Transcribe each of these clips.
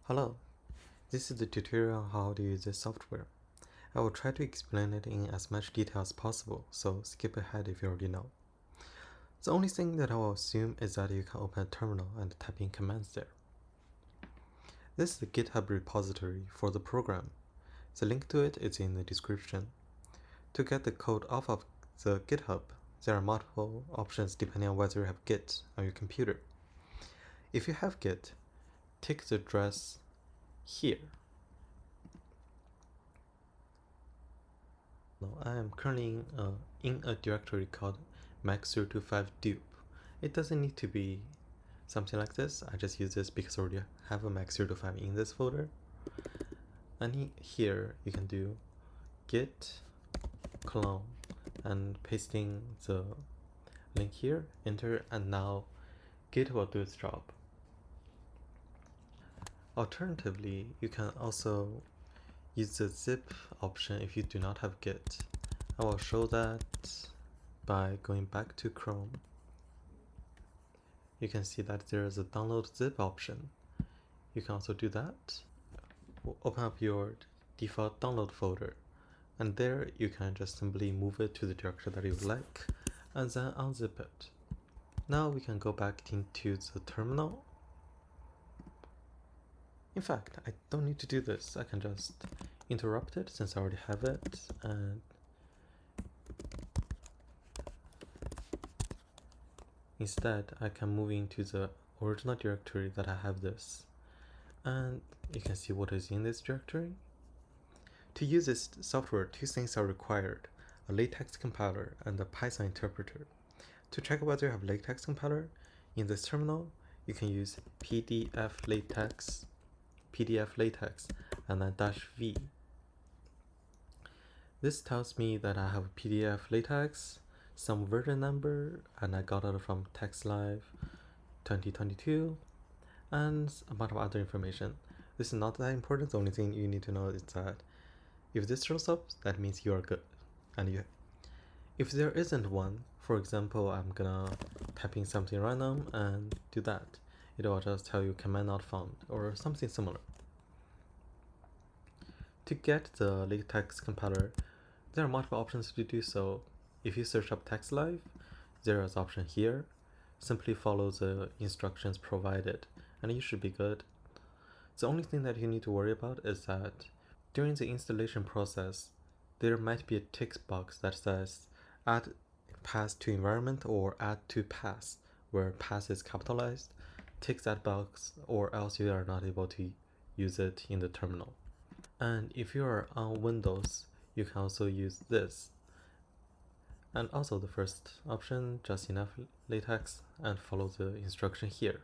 Hello, this is the tutorial on how to use this software. I will try to explain it in as much detail as possible, so skip ahead if you already know. The only thing that I will assume is that you can open a terminal and type in commands there. This is the GitHub repository for the program. The link to it is in the description. To get the code off of the GitHub, there are multiple options depending on whether you have Git on your computer. If you have Git, tick the address here. I am currently in a directory called Mech325-Deus. It doesn't need to be something like this. I just use this because I already have a Mech325 in this folder. And here you can do git clone and pasting the link here, enter, and now Git will do its job. Alternatively, you can also use the zip option if you do not have Git. I will show that by going back to Chrome. You can see that there is a download zip option. You can also do that. Open up your default download folder, and there you can just simply move it to the directory that you would like and then unzip it. Now we can go back into the terminal. In fact, I don't need to do this. I can just interrupt it since I already have it, and instead I can move into the original directory that I have this, and you can see what is in this directory. To use this software, two things are required: a LaTeX compiler and a Python interpreter. To check whether you have LaTeX compiler, in this terminal you can use PDF LaTeX and then -v. This tells me that I have PDF LaTeX, some version number, and I got it from TextLive 2022, and a bunch of other information. This is not that important. The only thing you need to know is that if this shows up, that means you are good. And if there isn't one, for example, I'm gonna type in something random and do that, it will just tell you command not found or something similar. To get the LaTeX compiler, there are multiple options to do so. If you search up TextLive, there is an option here. Simply follow the instructions provided and you should be good. The only thing that you need to worry about is that during the installation process, there might be a tick box that says add path to environment or add to path, where path is capitalized. Tick that box or else you are not able to use it in the terminal. And if you are on Windows, you can also use this. And also the first option, just enough LaTeX, and follow the instruction here.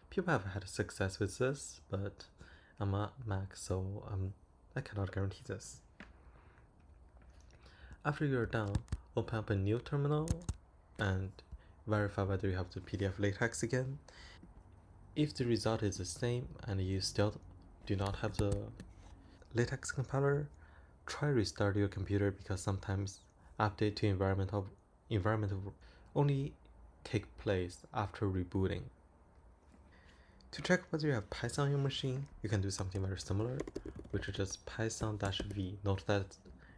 People have had success with this, but I'm a Mac, so I cannot guarantee this. After you're done, open up a new terminal and verify whether you have the PDF LaTeX again. If the result is the same and you still do not have the LaTeX compiler, try restart your computer because sometimes update to environment only take place after rebooting. To check whether you have Python on your machine, you can do something very similar, which is just python-v. Note that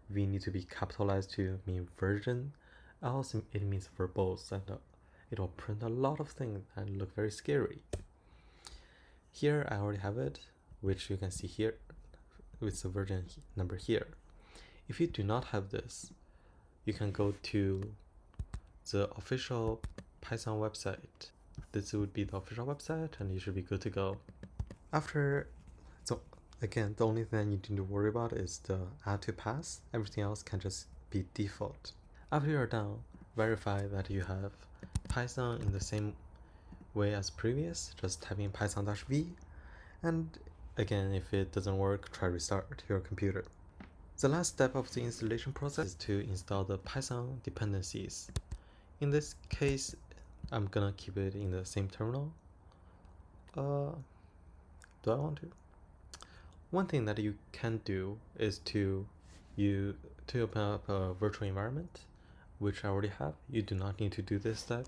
v needs to be capitalized to mean version, else it means verbose, and it will print a lot of things and look very scary. Here I already have it, which you can see here with the version number here. If you do not have this, you can go to the official Python website. This would be the official website and you should be good to go. Again, the only thing you need to worry about is the add to path. Everything else can just be default. After you're done, verify that you have Python in the same way as previous. Just type in python-v, and again, if it doesn't work, try restart your computer. The last step of the installation process is to install the Python dependencies. In this case, I'm gonna keep it in the same terminal. Do I want to? One thing that you can do is to open up a virtual environment, which I already have. You do not need to do this step.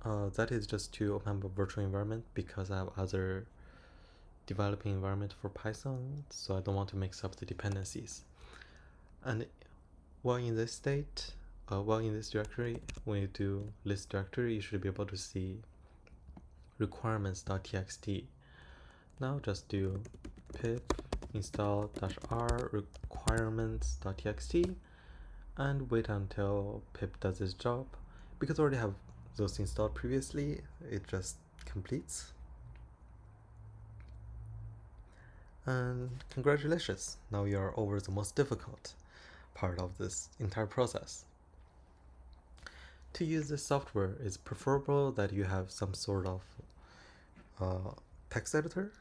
That is just to open up a virtual environment because I have other developing environment for Python, so I don't want to mix up the dependencies. And while in this state, while in this directory, when you do list directory, you should be able to see requirements.txt. Now just do pip install -r requirements.txt and wait until pip does its job. Because I already have those installed previously, it just completes. And congratulations, now you are over the most difficult part of this entire process. To use this software, it's preferable that you have some sort of text editor.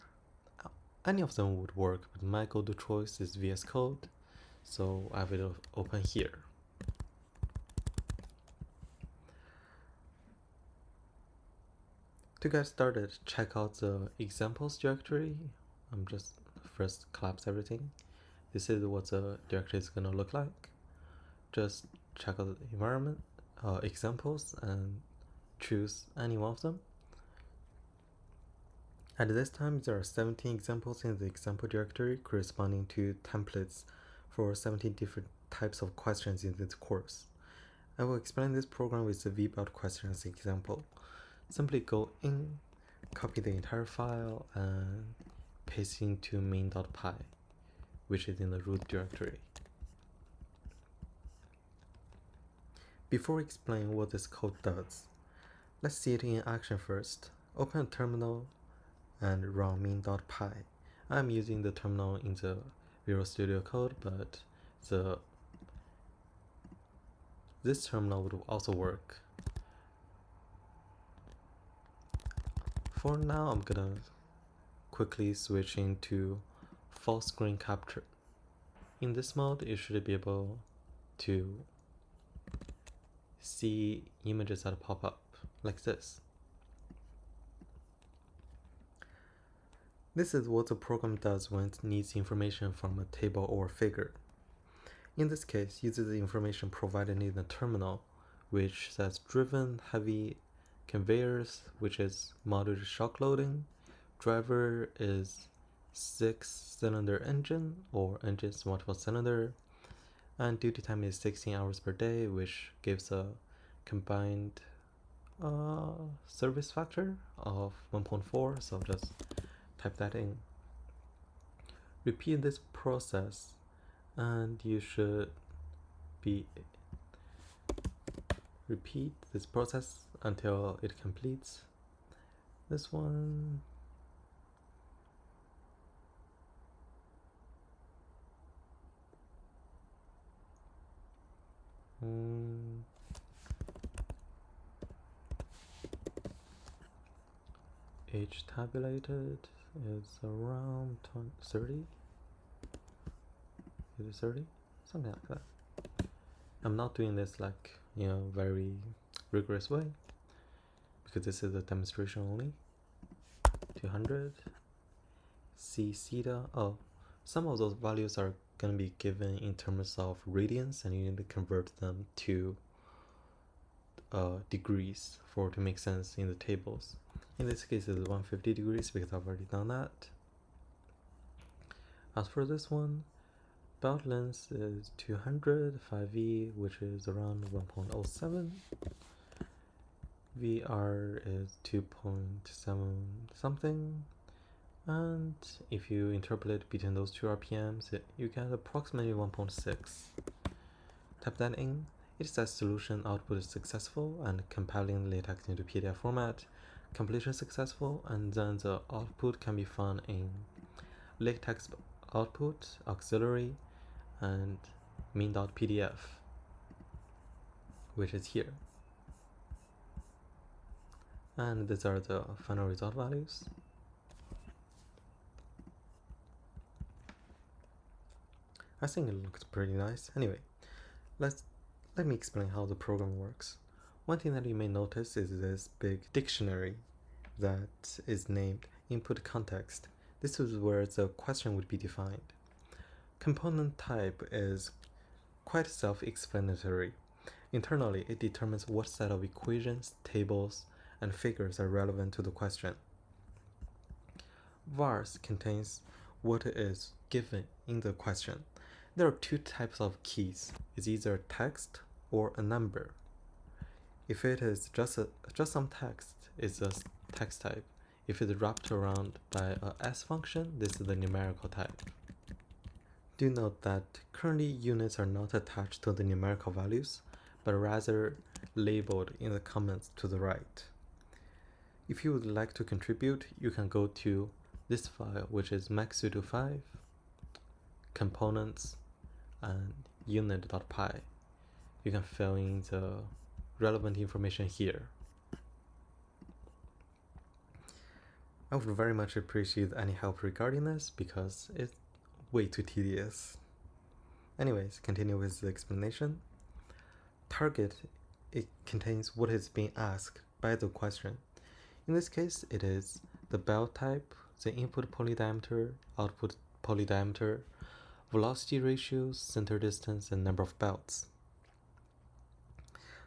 Any of them would work, but my go-to choice is VS Code, so I will open here. To get started, check out the examples directory. I'm just first collapse everything. This is what the directory is gonna look like. Just check out the environment, examples, and choose any one of them. At this time, there are 17 examples in the example directory corresponding to templates for 17 different types of questions in this course. I will explain this program with the v-bout question as an example. Simply go in, copy the entire file, and paste into main.py, which is in the root directory. Before explaining what this code does, let's see it in action first. Open a terminal and run main.py. I'm using the terminal in the Visual Studio Code, but this terminal would also work. For now, I'm gonna quickly switch into full screen capture. In this mode, you should be able to see images that pop up like this. This is what the program does when it needs information from a table or figure. In this case, uses the information provided in the terminal, which says driven heavy conveyors, which is moderate shock loading. Driver is 6-cylinder engine or engines multiple cylinder, and duty time is 16 hours per day, which gives a combined service factor of 1.4, so just type that in. Repeat this process and you should repeat this process until it completes. This one age tabulated is around 30. Is it 30? Something like that. I'm not doing this like, very rigorous way because this is a demonstration only. 200. C theta. Oh, some of those values are going to be given in terms of radians, and you need to convert them to degrees for it to make sense in the tables. In this case, it's 150 degrees because I've already done that. As for this one, belt length is 200, 5e, which is around 1.07. VR is 2.7 something. And if you interpolate between those two RPMs, you get approximately 1.6. Type that in. It says solution output is successful and compiling LaTeX into PDF format. Completion successful, and then the output can be found in LaTeX output, auxiliary, and main.pdf, which is here. And these are the final result values. I think it looks pretty nice. Anyway, let me explain how the program works. One thing that you may notice is this big dictionary that is named input context. This is where the question would be defined. Component type is quite self-explanatory. Internally, it determines what set of equations, tables, and figures are relevant to the question. Vars contains what is given in the question. There are two types of keys. It's either text or a number. If it is just some text, it's a text type. If it's wrapped around by a S function, this is the numerical type. Do note that currently units are not attached to the numerical values, but rather labeled in the comments to the right. If you would like to contribute, you can go to this file, which is Mech325 components and unit.py. You can fill in the relevant information here. I would very much appreciate any help regarding this because it's way too tedious. Anyways, continue with the explanation. Target, it contains what is being asked by the question. In this case, it is the belt type, the input polydiameter, output polydiameter, velocity ratios, center distance, and number of belts.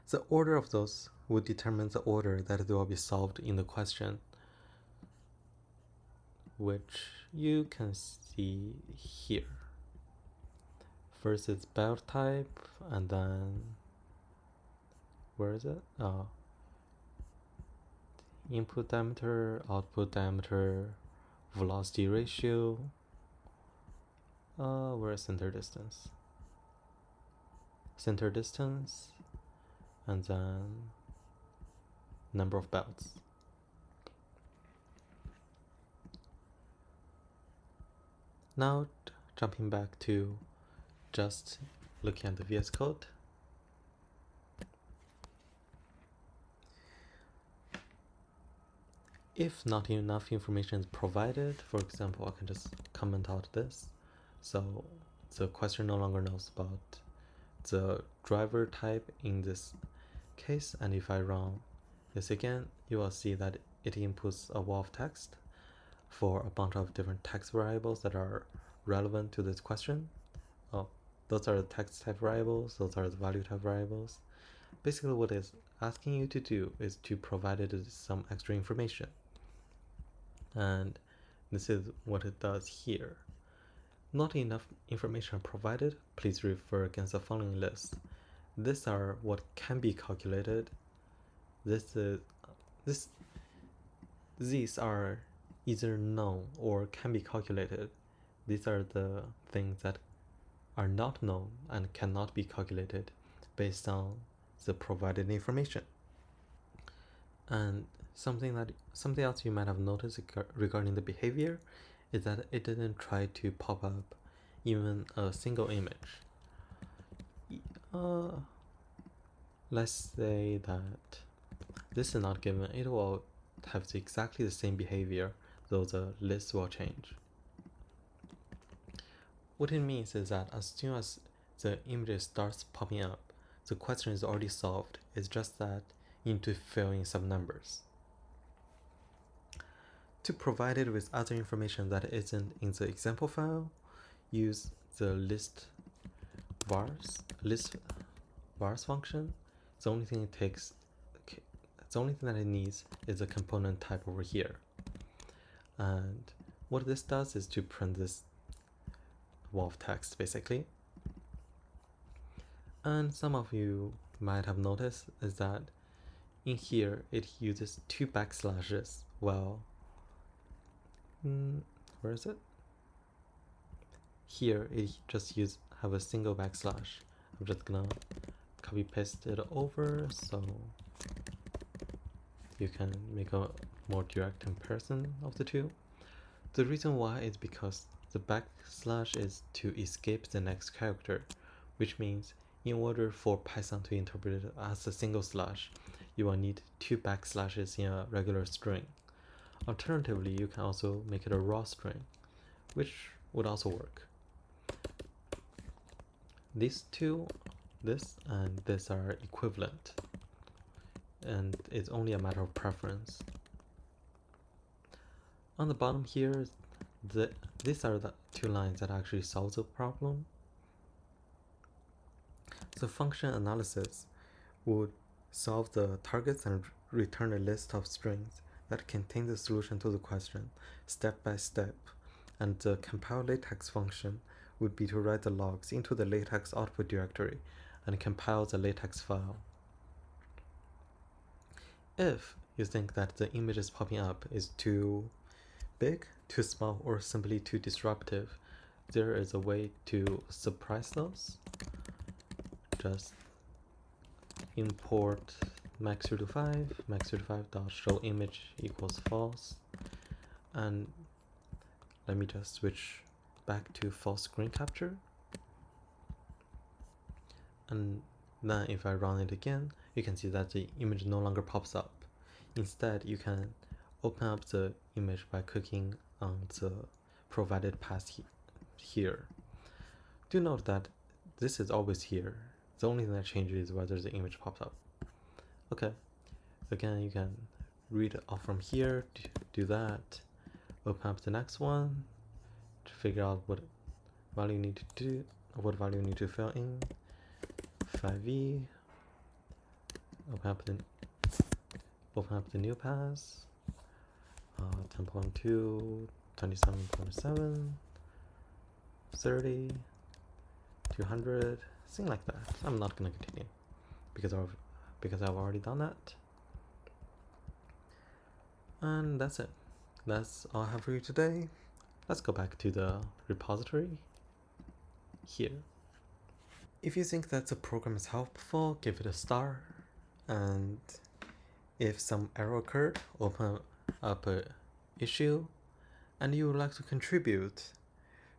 The order of those would determine the order that will be solved in the question, which you can see here. First is belt type, and then where is it? Input diameter, output diameter, velocity ratio. Where is center distance? Center distance, and then number of belts. Now jumping back to just looking at the VS Code. If not enough information is provided, for example, I can just comment out this. So the question no longer knows about the driver type in this case, and if I run this again, you will see that it inputs a wall of text for a bunch of different text variables that are relevant to this question. Those are the text type variables, those are the value type variables. Basically what it's asking you to do is to provide it some extra information. And this is what it does here. Not enough information provided, please refer against the following list. These are what can be calculated. These are either known or can be calculated. These are the things that are not known and cannot be calculated based on the provided information. And something else you might have noticed regarding the behavior is that it didn't try to pop up even a single image. Let's say that this is not given, it will have exactly the same behavior, though the list will change. What it means is that as soon as the image starts popping up, the question is already solved. It's just that you need to fill in some numbers. To provide it with other information that isn't in the example file, use the list vars function. The only thing that it needs is a component type over here. And what this does is to print this wall of text basically. And some of you might have noticed is that in here it uses 2 backslashes. Well, where is it? Here it just have a single backslash. I'm just gonna copy paste it over so you can make a more direct comparison of the two. The reason why is because the backslash is to escape the next character, which means in order for Python to interpret it as a single slash, you will need 2 backslashes in a regular string. Alternatively, you can also make it a raw string, which would also work. These two, this and this, are equivalent, and it's only a matter of preference. On the bottom here, these are the 2 lines that actually solve the problem. So function analysis would solve the targets and return a list of strings that contain the solution to the question step by step, and the compile latex function would be to write the logs into the latex output directory and compile the latex file. If you think that the images popping up is too big, too small, or simply too disruptive, there is a way to suppress those. Just import Mech325-Show-Image equals false, and let me just switch back to false screen capture, and then if I run it again, you can see that the image no longer pops up. Instead, you can open up the image by clicking on the provided path here. Do note that this is always here. The only thing that changes is whether the image pops up. Okay, again, you can read it off from here, do that, open up the next one to figure out what value you need to do, what value you need to fill in. 5e, open up the new pass, 10.2, 27.7, 30, 200, something like that. I'm not gonna continue because I've already done that. And that's it. That's all I have for you today. Let's go back to the repository here. If you think that the program is helpful, give it a star. And if some error occurred, open up an issue and you would like to contribute,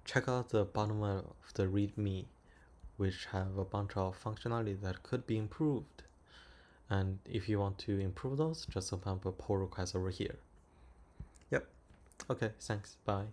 check out the bottom of the README, which have a bunch of functionality that could be improved. And if you want to improve those, just open up a pull request over here. Yep. Okay, thanks. Bye.